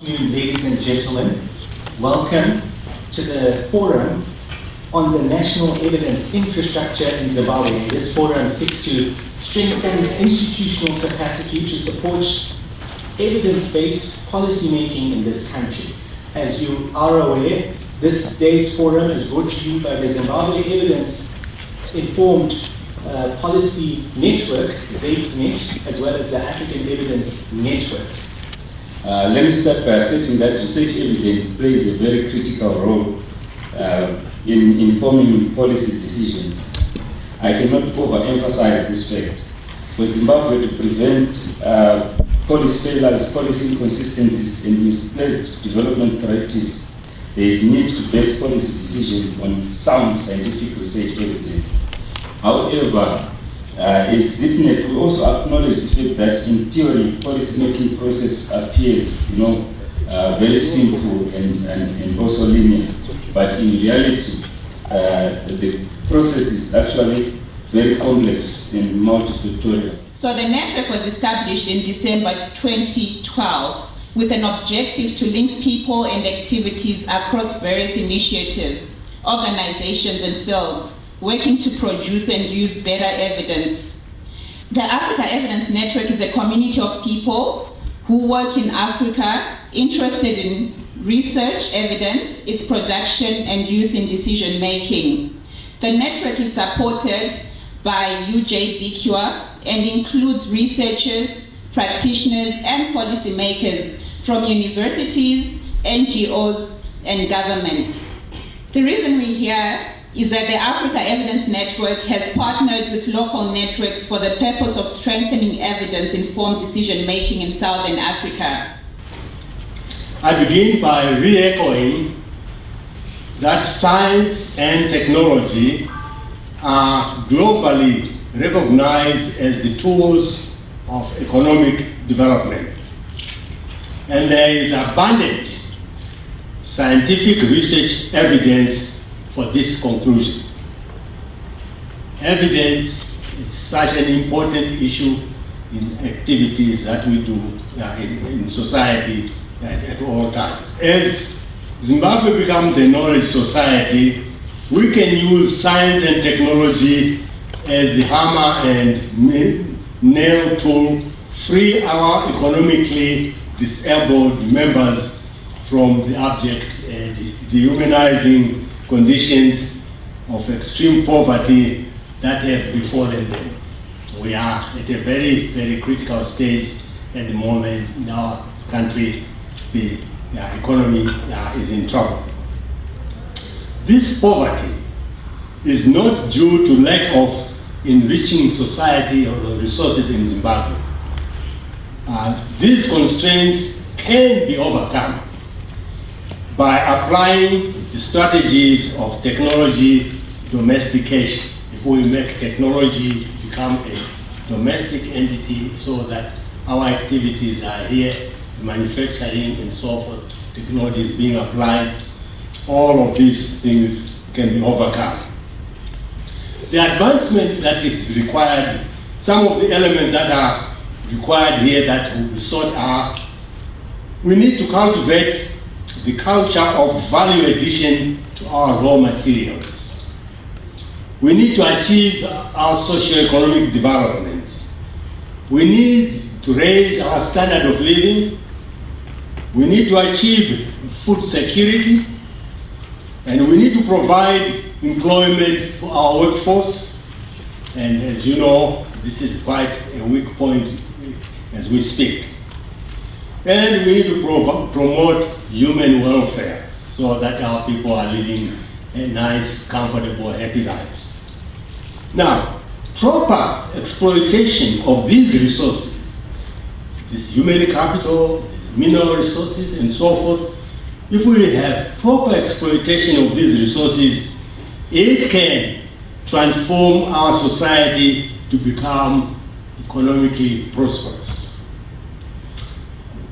Ladies and gentlemen, welcome to the forum on the national evidence infrastructure in Zimbabwe. This forum seeks to strengthen institutional capacity to support evidence-based policymaking in this country. As you are aware, this day's forum is brought to you by the Zimbabwe Evidence Informed Policy Network, ZeipNET, as well as the African Evidence Network. Let me start by stating that research evidence plays a very critical role in informing policy decisions. I cannot overemphasize this fact. For Zimbabwe to prevent policy failures, policy inconsistencies, and misplaced development practice, there is need to base policy decisions on sound scientific research evidence. However, as ZeipNET, we also acknowledge the fact that in theory, policy-making process appears, very simple and also linear. But in reality, the process is actually very complex and multifactorial. So the network was established in December 2012 with an objective to link people and activities across various initiatives, organizations, and fields, working to produce and use better evidence. The Africa Evidence Network is a community of people who work in Africa interested in research, evidence, its production and use in decision making. The network is supported by UJBQA and includes researchers, practitioners and policymakers from universities, NGOs and governments. The reason we're here is that the Africa Evidence Network has partnered with local networks for the purpose of strengthening evidence-informed decision-making in Southern Africa. I begin by re-echoing that science and technology are globally recognized as the tools of economic development. And there is abundant scientific research evidence for this conclusion. Evidence is such an important issue in activities that we do in society at all times. As Zimbabwe becomes a knowledge society, we can use science and technology as the hammer and nail tool, free our economically disabled members from the abject and dehumanizing conditions of extreme poverty that have befallen them. We are at a very, very critical stage at the moment in our country. The economy is in trouble. This poverty is not due to lack of enriching society or the resources in Zimbabwe. These constraints can be overcome by applying the strategies of technology domestication. If we make technology become a domestic entity so that our activities are here, manufacturing and so forth, technology is being applied, all of these things can be overcome. The advancement that is required, some of the elements that are required here that will be sought are, we need to cultivate the culture of value addition to our raw materials. We need to achieve our socio-economic development. We need to raise our standard of living. We need to achieve food security. And we need to provide employment for our workforce. And as you know, this is quite a weak point as we speak. And we need to promote human welfare so that our people are living a nice, comfortable, happy lives. Now, proper exploitation of these resources, this human capital, mineral resources, and so forth, if we have proper exploitation of these resources, it can transform our society to become economically prosperous.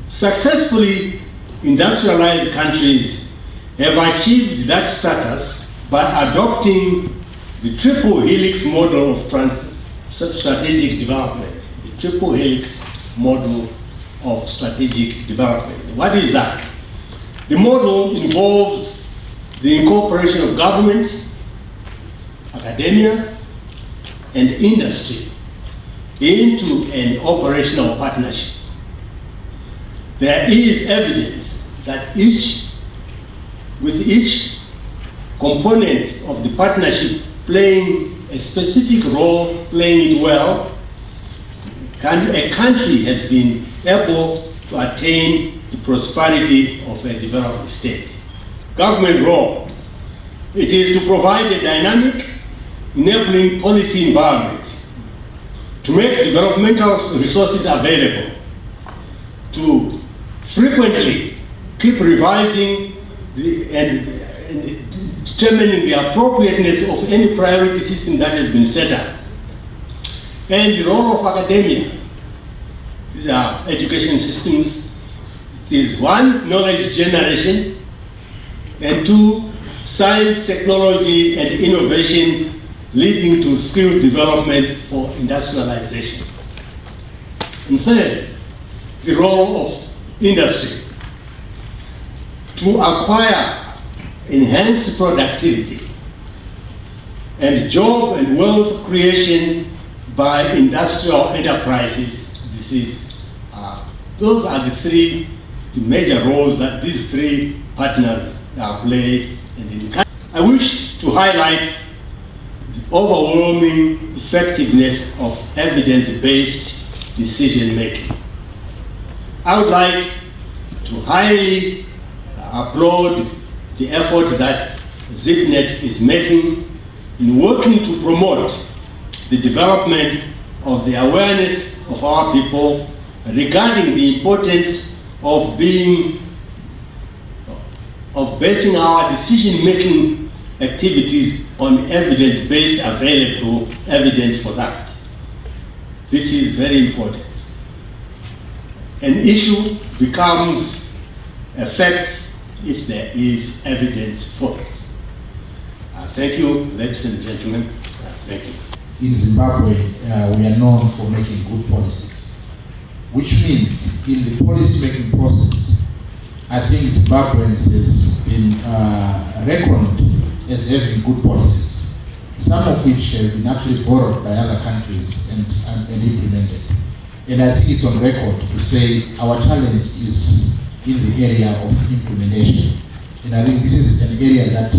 Successfully industrialized countries have achieved that status by adopting the triple helix model of strategic development. The triple helix model of strategic development. What is that? The model involves the incorporation of government, academia, and industry into an operational partnership. There is evidence that with each component of the partnership playing a specific role, playing it well, a country has been able to attain the prosperity of a developed state. Government role. It is to provide a dynamic, enabling policy environment, to make developmental resources available, to frequently keep revising and determining the appropriateness of any priority system that has been set up. And the role of academia. These are education systems. This is one, knowledge generation, and two, science, technology, and innovation leading to skills development for industrialization. And third, the role of industry to acquire enhanced productivity and job and wealth creation by industrial enterprises. Those are the major roles that these three partners play. I wish to highlight the overwhelming effectiveness of evidence-based decision making. I would like to highly applaud the effort that ZeipNET is making in working to promote the development of the awareness of our people regarding the importance of basing our decision-making activities on evidence-based available evidence for that. This is very important. An issue becomes a fact if there is evidence for it. Thank you, ladies and gentlemen. Thank you. In Zimbabwe, we are known for making good policies, which means in the policy-making process, I think Zimbabweans has been reckoned as having good policies, some of which have been actually borrowed by other countries and implemented. And I think it's on record to say our challenge is in the area of implementation. And I think this is an area that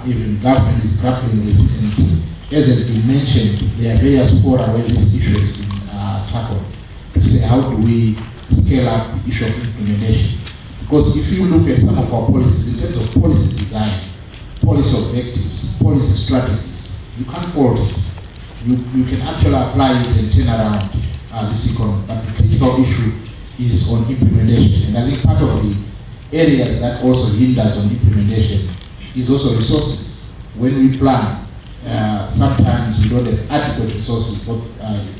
even government is grappling with. And as has been mentioned, there are various fora where this issue has been tackled to say how do we scale up the issue of implementation. Because if you look at some of our policies in terms of policy design, policy objectives, policy strategies, you can't fault it. You can actually apply it and turn around this economy. But the critical issue is on implementation. And I think part of the areas that also hinders on implementation is also resources. When we plan, sometimes we don't have adequate resources, both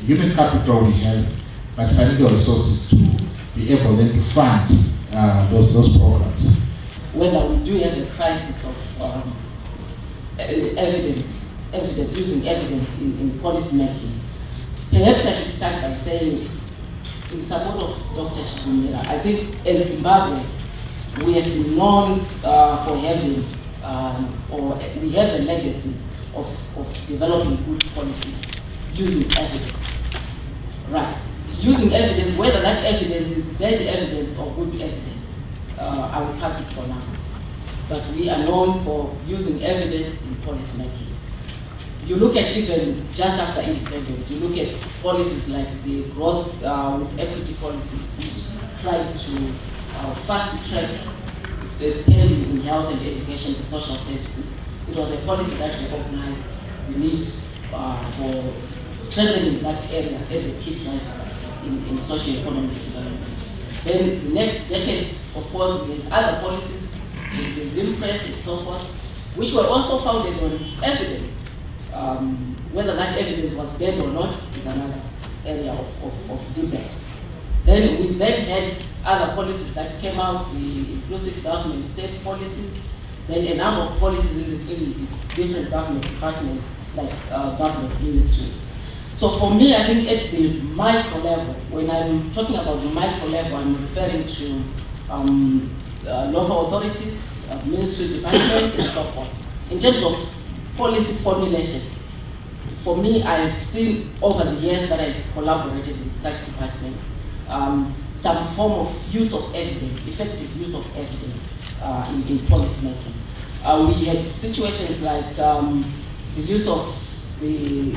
human capital we have, but financial resources to be able then to fund those programs. Whether we do have a crisis of evidence, using evidence in policy making, perhaps I should start by saying, in support of Dr. Chigumira, I think as Zimbabweans, we have been known for having, or we have a legacy of developing good policies using evidence. Right. Using evidence, whether that evidence is bad evidence or good evidence, I will park it for now. But we are known for using evidence in policy making. You look at even just after independence, you look at policies like the growth with equity policies, which tried to fast track spending in health and education and social services. It was a policy that recognized the need for strengthening that area as a key driver in socio-economic development. Then the next decade, of course, we had other policies, the ZEPARU and so forth, which were also founded on evidence. Whether that evidence was bad or not is another area of debate. Then we then had other policies that came out, the inclusive government state policies. then a number of policies in different government departments, like government ministries. So for me, I think at the micro level, when I'm talking about the micro level, I'm referring to local authorities, ministry departments, and so forth. In terms of policy formulation, for me, I've seen over the years that I've collaborated with such departments, some form of use of evidence, effective use of evidence in policy making. We had situations like the use of the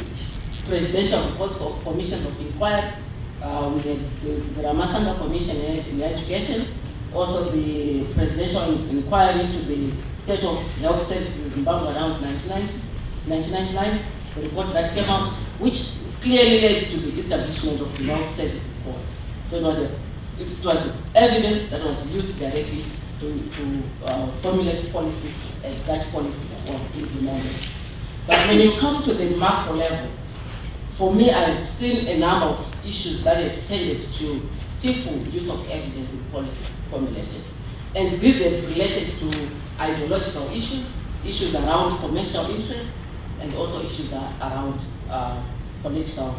presidential reports of commissions of inquiry. We had the Ramasanga Commission in education, also the presidential inquiry into the state of health services in Zimbabwe around 1999, the report that came out, which clearly led to the establishment of the Health Services Board. So it was evidence that was used directly to formulate policy, and that policy was implemented. But when you come to the macro level, for me, I've seen a number of issues that have tended to stifle use of evidence in policy formulation. And these have related to ideological issues, issues around commercial interests, and also issues around political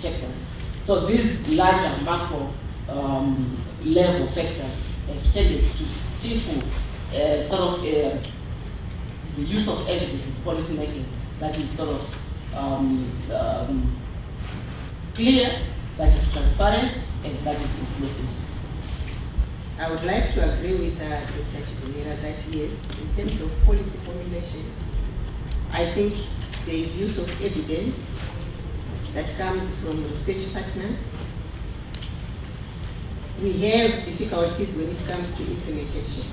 factors. So these larger macro level factors have tended to stifle the use of evidence in policy making that is sort of clear, that is transparent, and that is inclusive. I would like to agree with Dr. Chigumira that yes, in terms of policy formulation, I think there is use of evidence that comes from research partners. We have difficulties when it comes to implementation.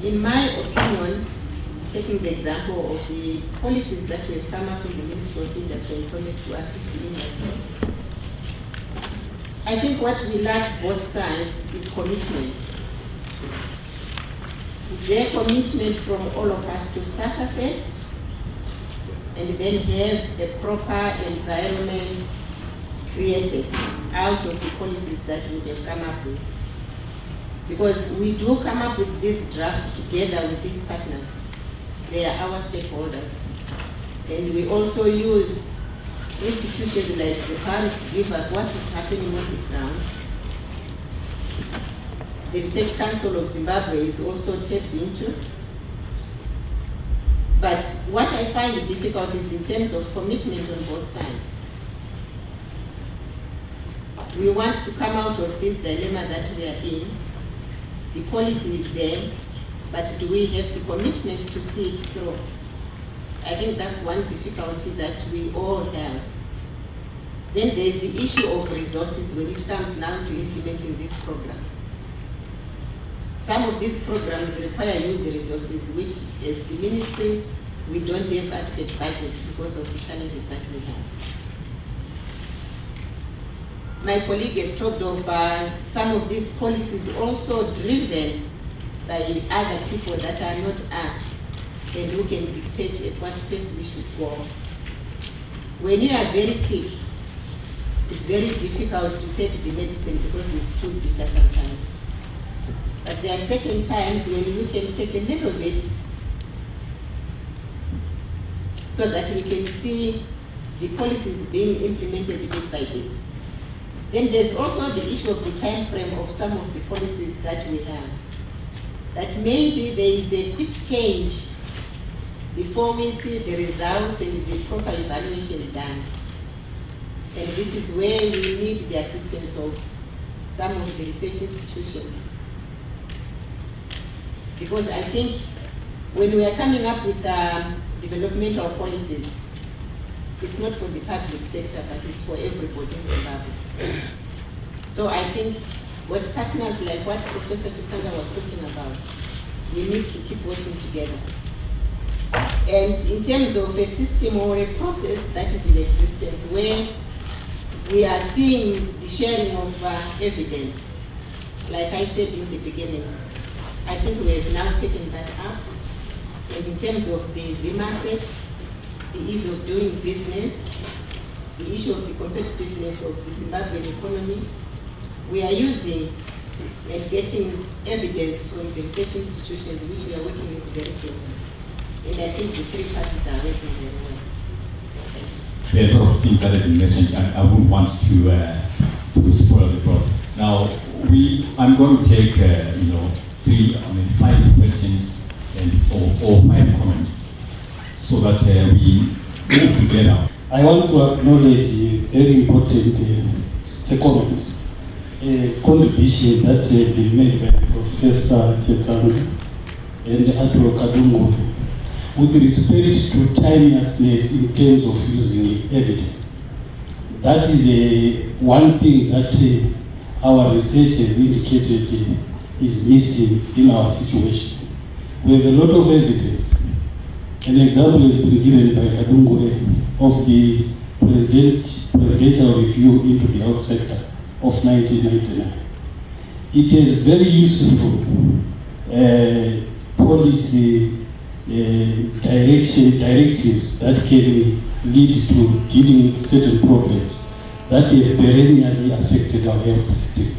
In my opinion, taking the example of the policies that we have come up with the Ministry of Industry and Commerce to assist the industry, I think what we lack both sides is commitment. Is there commitment from all of us to suffer first and then have a proper environment created out of the policies that we have come up with? Because we do come up with these drafts together with these partners. They are our stakeholders. And we also use institutions like ZEPARU to give us what is happening on the ground. The Research Council of Zimbabwe is also tapped into. But what I find difficult is in terms of commitment on both sides. We want to come out of this dilemma that we are in. The policy is there, but do we have the commitment to see it through? I think that's one difficulty that we all have. Then there's the issue of resources when it comes now to implementing these programs. Some of these programs require huge resources, which as the ministry, we don't have adequate budgets because of the challenges that we have. My colleague has talked of some of these policies also driven by other people that are not us and who can dictate at what pace we should go. When you are very sick, it's very difficult to take the medicine because it's too bitter sometimes. But there are certain times when you can take a little bit so that we can see the policies being implemented bit by bit. Then there's also the issue of the time frame of some of the policies that we have. That maybe there is a quick change before we see the results and the proper evaluation done. And this is where we need the assistance of some of the research institutions. Because I think when we are coming up with developmental policies, it's not for the public sector, but it's for everybody in Zimbabwe. So I think what partners like what Professor Chetsanga was talking about, we need to keep working together. And in terms of a system or a process that is in existence where we are seeing the sharing of evidence, like I said in the beginning, I think we have now taken that up. And in terms of the ZIM-asset, the ease of doing business, the issue of the competitiveness of the Zimbabwean economy, we are using and getting evidence from the research institutions which we are working with very closely. And I think the three parties are working very well. There are a lot of things that have been mentioned, and I wouldn't want to spoil the plot. Now, I'm going to take 5 questions or 5 comments, so that we move together. I want to acknowledge a very important comment, a contribution that has been made by Professor Chetsanga and Artwell Kadungure with respect to timelessness in terms of using evidence. That is one thing that our research has indicated is missing in our situation. We have a lot of evidence. An example has been given by Kadungure of the presidential review into the health sector of 1999. It is very useful policy directives that can lead to dealing with certain problems that have perennially affected our health system.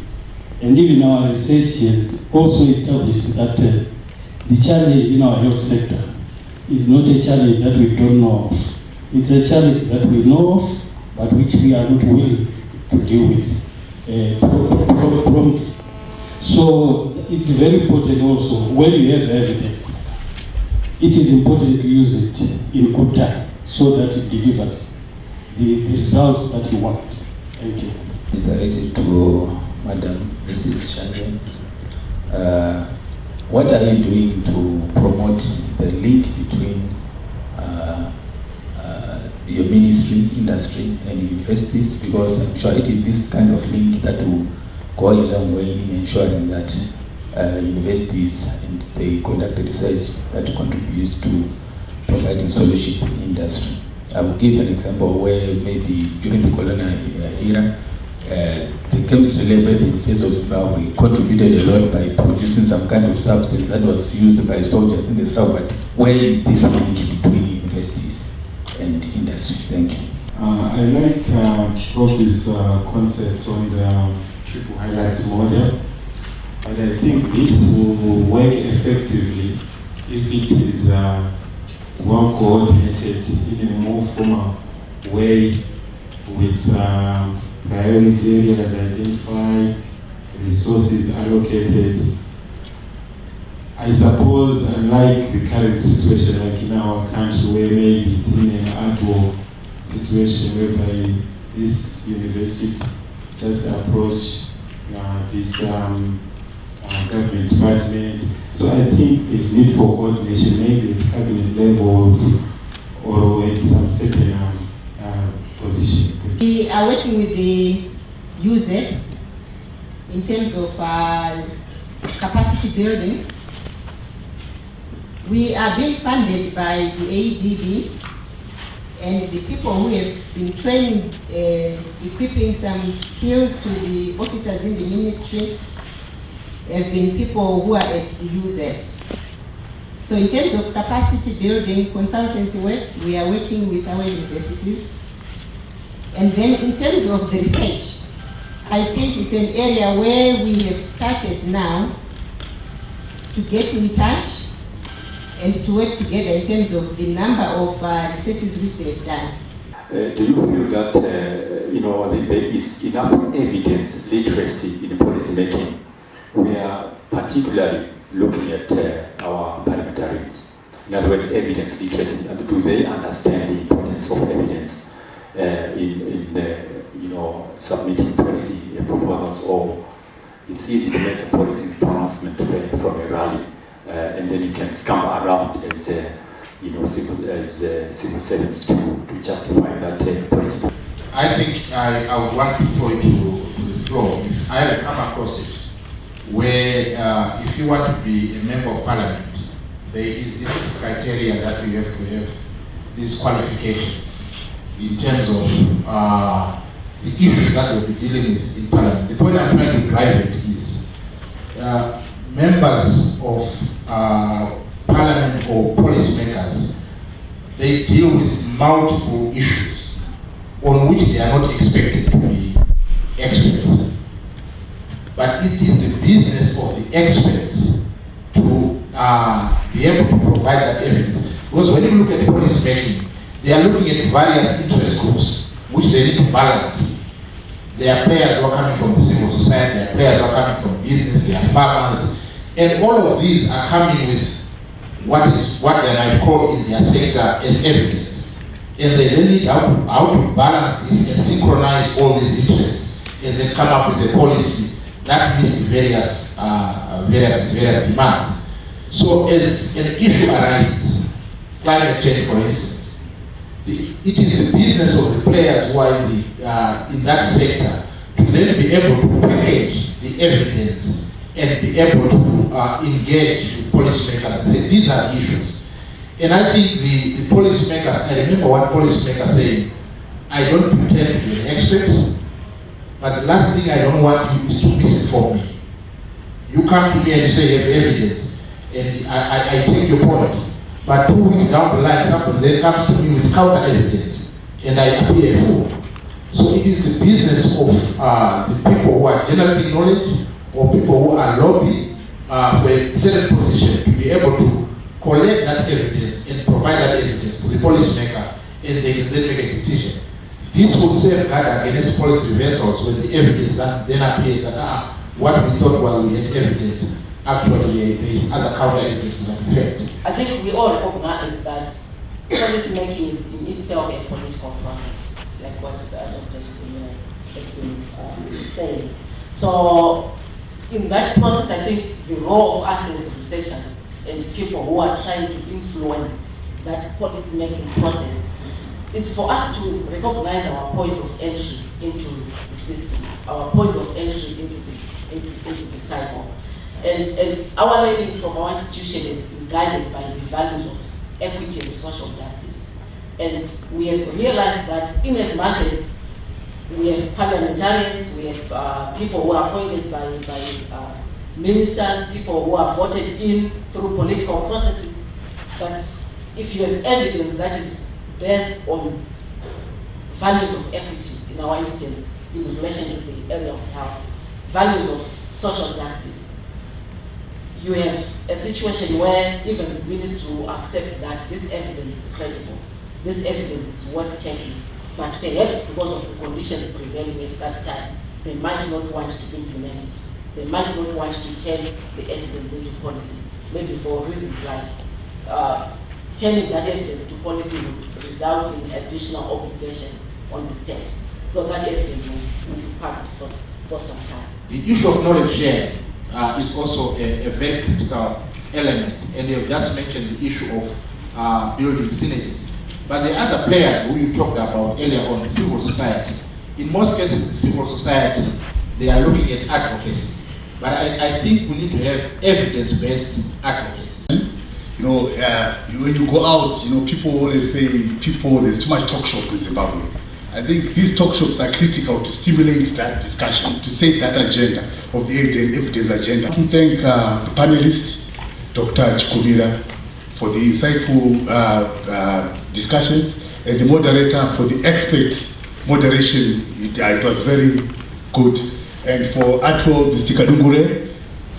And even our research has also established that the challenge in our health sector is not a challenge that we don't know of. It's a challenge that we know of, but which we are not willing to deal with promptly. So it's very important also, when you have evidence, it is important to use it in good time so that it delivers the results that you want. Thank you. Is directed to Madam Mrs. Shane. What are you doing to promote the link between your ministry, industry, and universities? Because I'm sure it is this kind of link that will go a long way in ensuring that universities and they conduct the research that contributes to providing solutions in industry. I will give an example where maybe during the colonial era, the chemistry lab at the University of Zimbabwe contributed a lot by producing some kind of substance that was used by soldiers in the south. But where is this link between universities and industry? Thank you. I like Prof's concept on the triple highlights model, but I think this will work effectively if it is well coordinated in a more formal way with priority areas identified, resources allocated. I suppose, unlike the current situation, like in our country, where maybe it's in an ad hoc situation whereby this university just approach this government department. So I think there's need for coordination, maybe at cabinet level or at some certain position. We are working with the UZ in terms of capacity building. We are being funded by the AEDB, and the people who have been training, equipping some skills to the officers in the ministry have been people who are at the UZ. So in terms of capacity building, consultancy work, we are working with our universities. And then in terms of the research, I think it's an area where we have started now to get in touch and to work together in terms of the number of researches which they have done. Do you feel that there is enough evidence literacy in policy making? We are particularly looking at our parliamentarians. In other words, evidence literacy. Do they understand the importance of evidence in submitting policy proposals? Or it's easy to make a policy pronouncement from a rally, and then you can scam around as civil servants to justify that policy. I think I would want to throw it to the floor. If I ever come across it, where if you want to be a member of parliament, there is this criteria that you have to have, these qualifications in terms of the issues that we'll be dealing with in parliament. The point I'm trying to drive at is members of parliament or policymakers, they deal with multiple issues on which they are not expected to be experts. but it is the business of the experts to be able to provide that evidence. Because when you look at policy making, they are looking at various interest groups which they need to balance. There are players who are coming from the civil society, there are players who are coming from business, there are farmers, and all of these are coming with what they might call in their sector as evidence. And they then need how to balance this and synchronize all these interests and then come up with a policy that meets the various demands. So as an issue arises, climate change for instance, it is the business of the players who are in that sector to then be able to package the evidence and be able to engage with policymakers and say these are issues. And I think the policymakers, I remember one policymaker saying, I don't pretend to be an expert, but the last thing I don't want you is to misinform me. You come to me and you say you have evidence, and I take your point. But 2 weeks down the line, somebody then comes to me with counter evidence, and I appear a fool. So it is the business of the people who are generating knowledge, or people who are lobbying for a certain position to be able to collect that evidence and provide that evidence to the policymaker, and they can then make a decision. This will safeguard against policy reversals when the evidence that then appears that what we thought while we had evidence, actually there is other counter evidence to that effect. I think we all recognize that policy making is in itself a political process, like what Dr. Chigumira has been saying. So in that process, I think the role of us as researchers and people who are trying to influence that policy making process is for us to recognize our points of entry into the system, our points of entry into the cycle. And our learning from our institution is guided by the values of equity and social justice. And we have realized that in as much as we have parliamentarians, we have people who are appointed by ministers, people who are voted in through political processes, but if you have evidence that is based on values of equity, in our instance, in relation to the area of health, values of social justice, you have a situation where even the ministry will accept that this evidence is credible, this evidence is worth taking, but perhaps because of the conditions prevailing at that time, they might not want to implement it. They might not want to turn the evidence into policy, maybe for reasons like turning that evidence to policy would result in additional obligations on the state. So that evidence will be parked for some time. The issue of knowledge sharing is also a very critical element, and you have just mentioned the issue of building synergies. But the other players who you talked about earlier on, civil society, in most cases, civil society, they are looking at advocacy. But I think we need to have evidence-based advocacy. You know, when you go out, you know, people always say, there's too much talk shop in Zimbabwe. I think these talk shops are critical to stimulate that discussion, to set that agenda of the evidence agenda. To thank the panelist, Dr. Chigumira, for the insightful discussions, and the moderator for the expert moderation. It was very good. And for Artwell, Mr. Kadungure,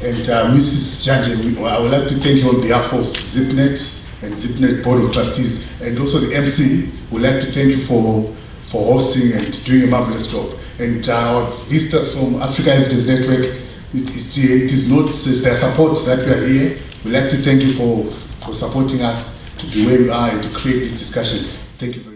and Mrs. Janje, I would like to thank you on behalf of ZeipNET and ZeipNET Board of Trustees, and also the MC. Would like to thank you for hosting and doing a marvelous job. And our visitors from Africa Evidence Network, it is not their support that we are here. We'd like to thank you for supporting us to be where we are and to create this discussion. Thank you very much.